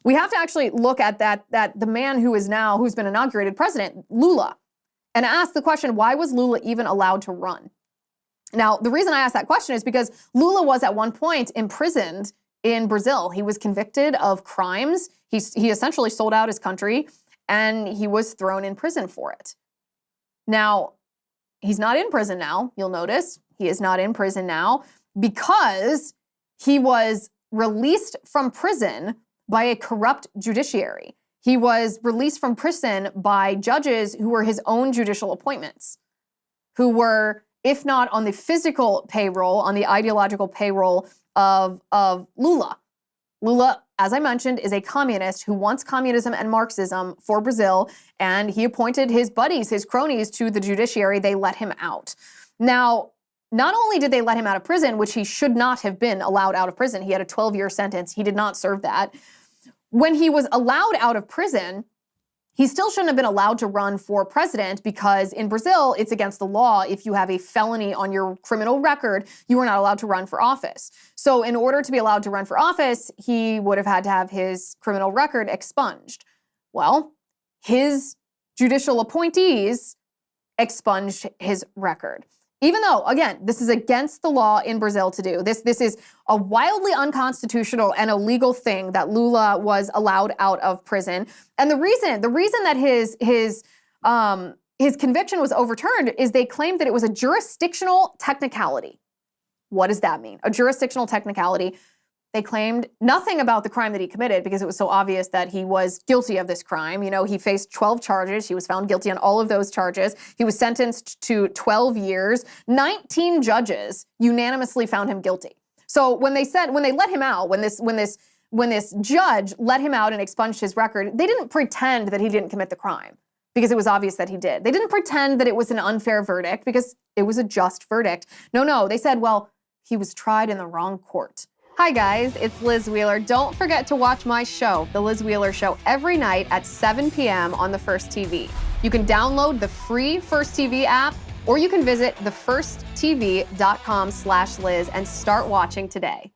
We have to actually look at that the man who's been inaugurated president, Lula, and ask the question, why was Lula even allowed to run? Now, the reason I ask that question is because Lula was at one point imprisoned in Brazil. He was convicted of crimes. He essentially sold out his country, and he was thrown in prison for it. Now, he's not in prison now. You'll notice he is not in prison now because he was released from prison by a corrupt judiciary. He was released from prison by judges who were his own judicial appointments, who were, if not on the physical payroll, on the ideological payroll of Lula. Lula, as I mentioned, is a communist who wants communism and Marxism for Brazil, and he appointed his buddies, his cronies, to the judiciary. They let him out. Now, not only did they let him out of prison, which he should not have been allowed out of prison, he had a 12-year sentence, he did not serve that. When he was allowed out of prison, he still shouldn't have been allowed to run for president because in Brazil, it's against the law. If you have a felony on your criminal record, you are not allowed to run for office. So in order to be allowed to run for office, he would have had to have his criminal record expunged. Well, his judicial appointees expunged his record. Even though, again, this is against the law in Brazil to do. This is a wildly unconstitutional and illegal thing that Lula was allowed out of prison. And the reason that his conviction was overturned is they claimed that it was a jurisdictional technicality. What does that mean? A jurisdictional technicality. They claimed nothing about the crime that he committed because it was so obvious that he was guilty of this crime. You know, he faced 12 charges. He was found guilty on all of those charges. He was sentenced to 12 years. 19 judges unanimously found him guilty. So when they let him out, when this judge let him out and expunged his record, they didn't pretend that he didn't commit the crime because it was obvious that he did. They didn't pretend that it was an unfair verdict because it was a just verdict. No, they said, well, he was tried in the wrong court. Hi guys, it's Liz Wheeler. Don't forget to watch my show, The Liz Wheeler Show, every night at 7 p.m. on the First TV. You can download the free First TV app, or you can visit thefirsttv.com/Liz and start watching today.